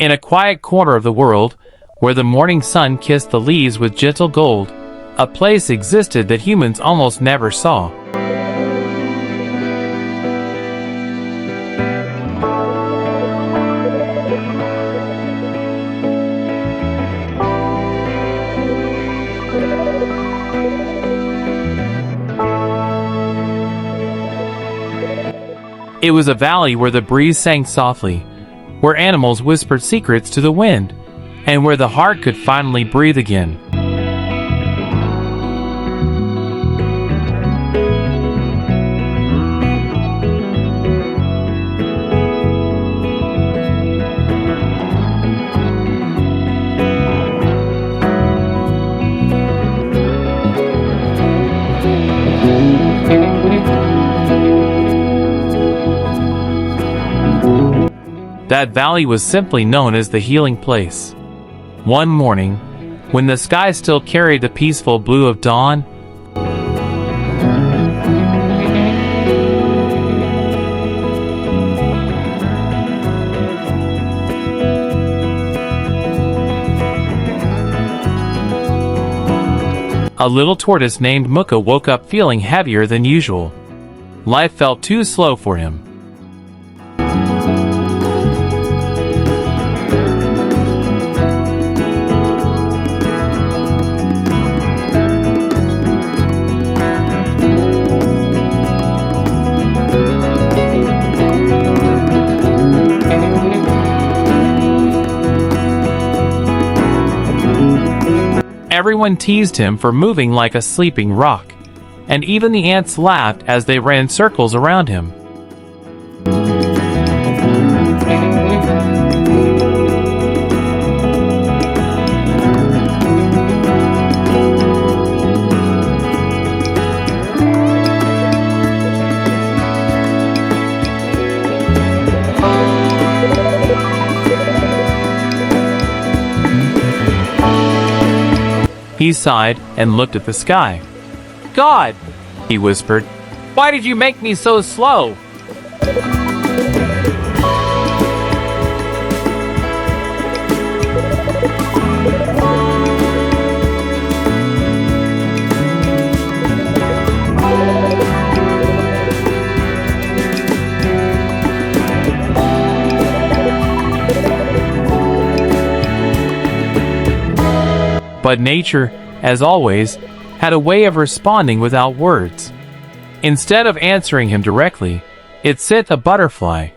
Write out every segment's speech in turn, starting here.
In a quiet corner of the world, where the morning sun kissed the leaves with gentle gold, a place existed that humans almost never saw. It was a valley where the breeze sang softly, where animals whispered secrets to the wind, and where the heart could finally breathe again. That valley was simply known as the healing place. One morning, when the sky still carried the peaceful blue of dawn, a little tortoise named Muka woke up feeling heavier than usual. Life felt too slow for him. Everyone teased him for moving like a sleeping rock, and even the ants laughed as they ran circles around him. He sighed and looked at the sky. "God," he whispered, "why did you make me so slow?" But nature, as always, had a way of responding without words. Instead of answering him directly, it sent a butterfly.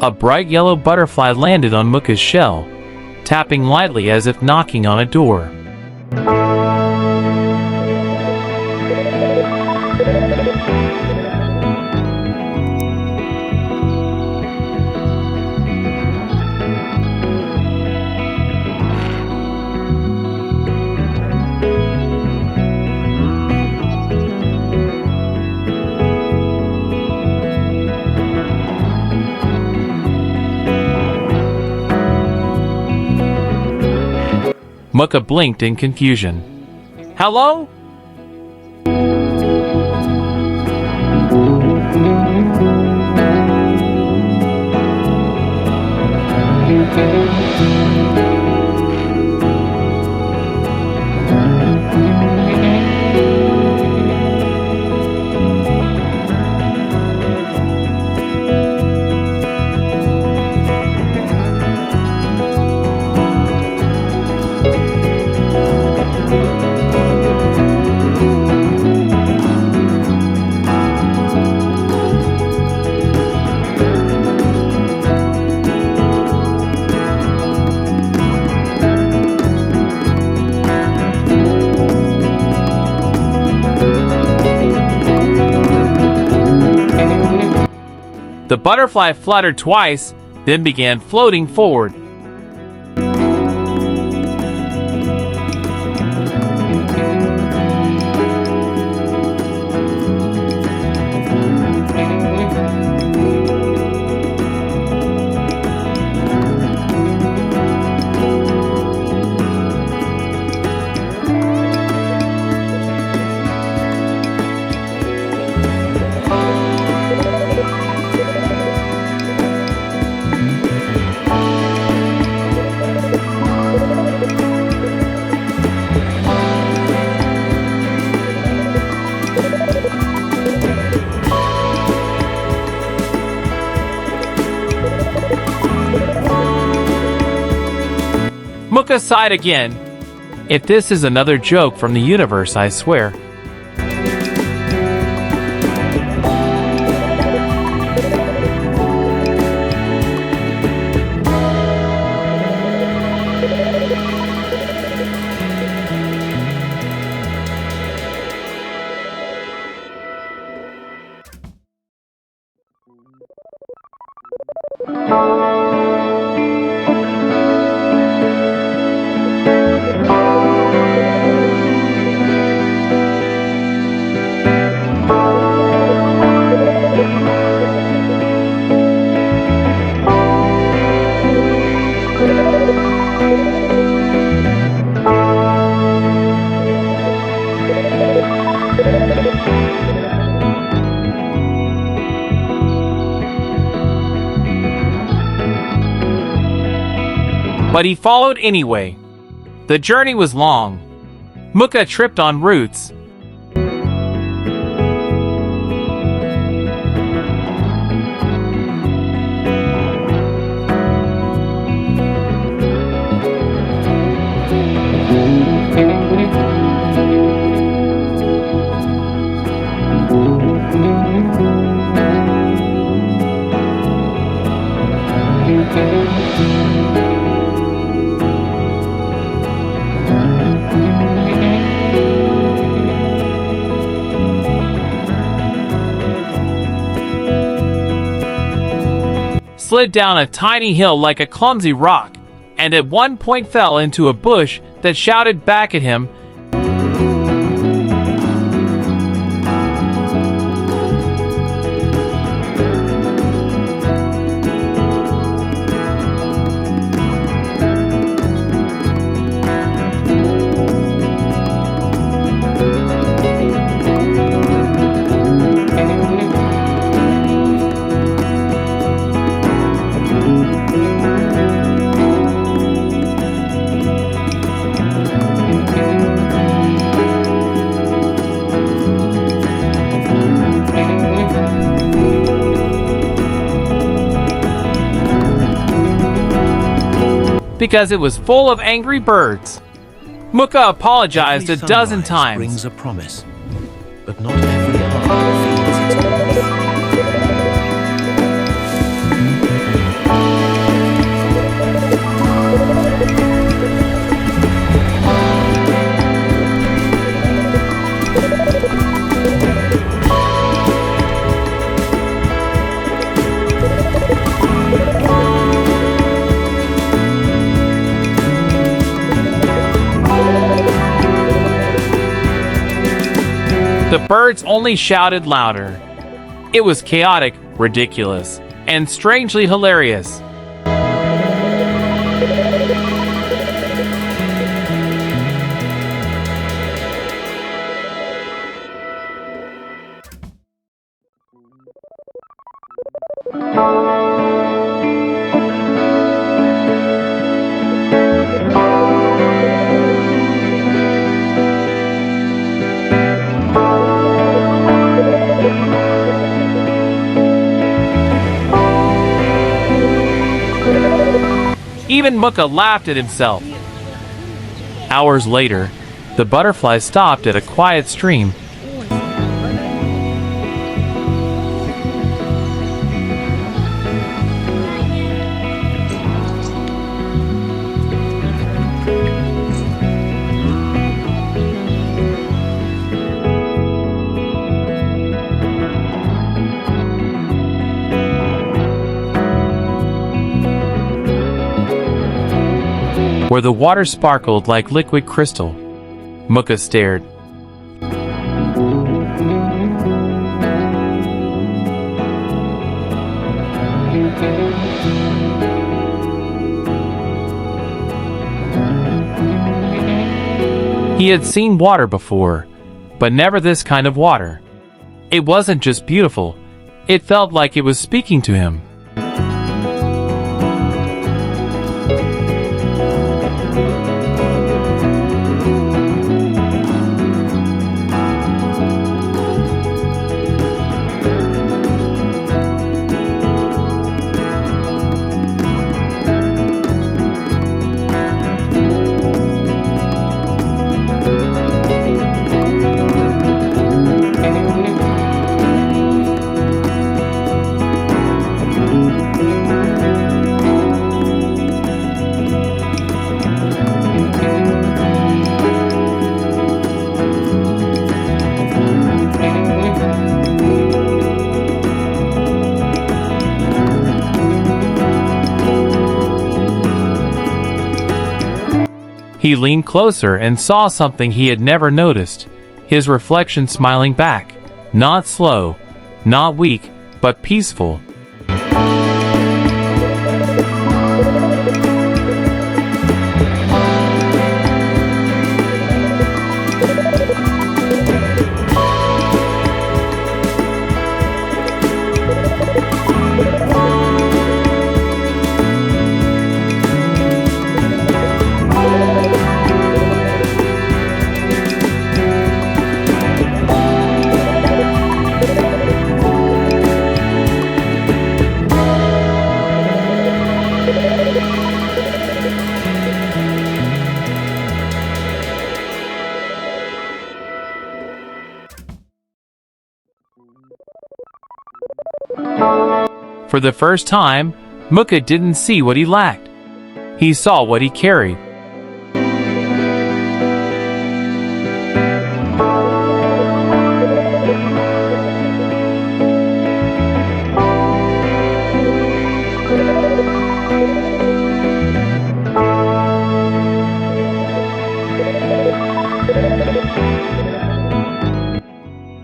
A bright yellow butterfly landed on Muka's shell, tapping lightly as if knocking on a door. Muka blinked in confusion. "Hello?" The butterfly fluttered twice, then began floating forward. Muka sighed again. If this is another joke from the universe, I swear. But he followed anyway. The journey was long. Muka tripped on roots. Slid down a tiny hill like a clumsy rock, and at one point fell into a bush that shouted back at him. Because it was full of angry birds. Muka apologized a dozen times. Brings a promise, but not every heart feels its promise. The birds only shouted louder. It was chaotic, ridiculous, and strangely hilarious. Even Muka laughed at himself. Hours later, the butterfly stopped at a quiet stream. Where the water sparkled like liquid crystal. Muka stared. He had seen water before, but never this kind of water. It wasn't just beautiful, it felt like it was speaking to him. He leaned closer and saw something he had never noticed, his reflection smiling back, not slow, not weak, but peaceful. For the first time, Muka didn't see what he lacked. He saw what he carried.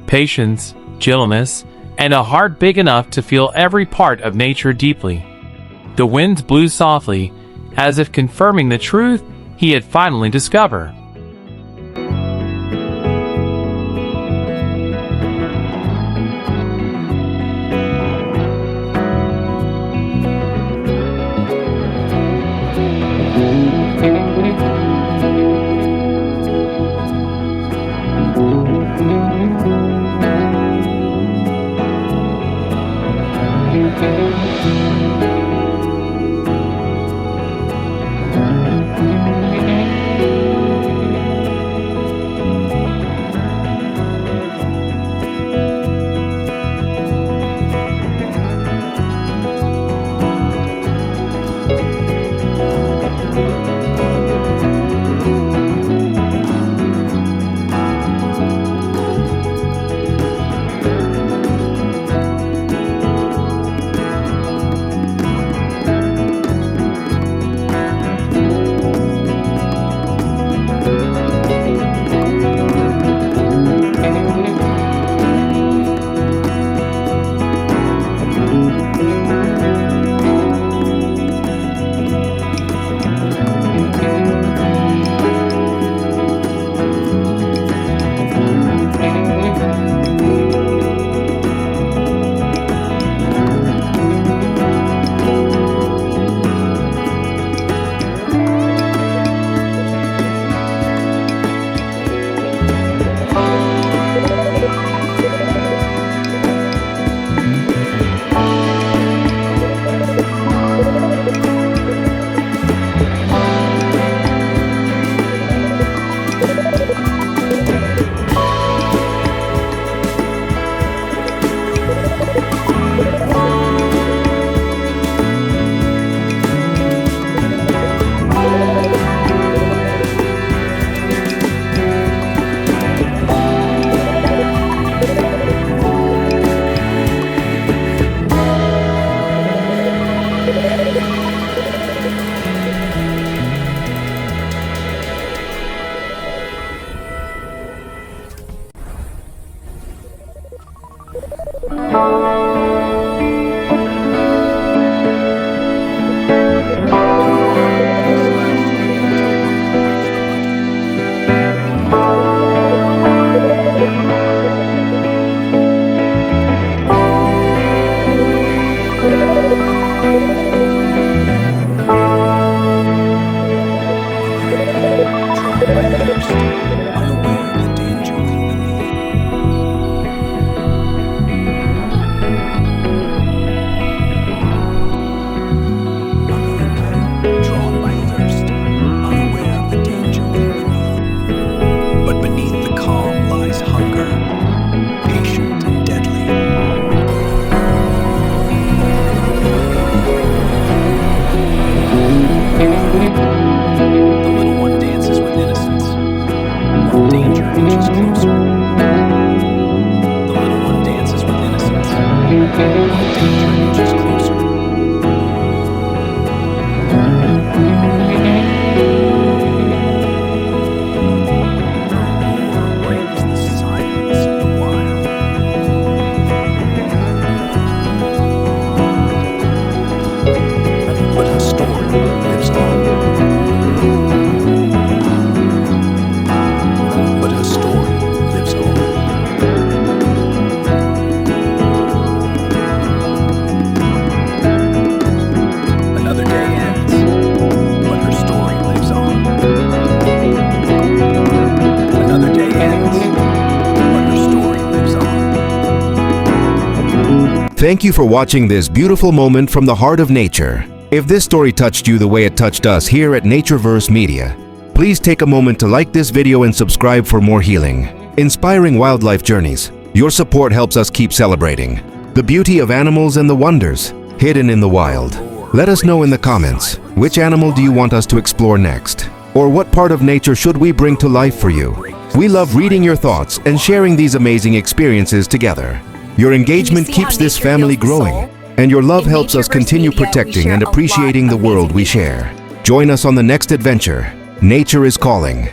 Patience, gentleness, and a heart big enough to feel every part of nature deeply. The winds blew softly, as if confirming the truth he had finally discovered. Thank you for watching this beautiful moment from the heart of nature. If this story touched you the way it touched us here at NATUREVERSE Media, please take a moment to like this video and subscribe for more healing, inspiring wildlife journeys. Your support helps us keep celebrating the beauty of animals and the wonders hidden in the wild. Let us know in the comments, which animal do you want us to explore next? Or what part of nature should we bring to life for you? We love reading your thoughts and sharing these amazing experiences together. Your engagement keeps this family growing, and your love helps us continue protecting and appreciating the world we share. Join us on the next adventure. Nature is calling.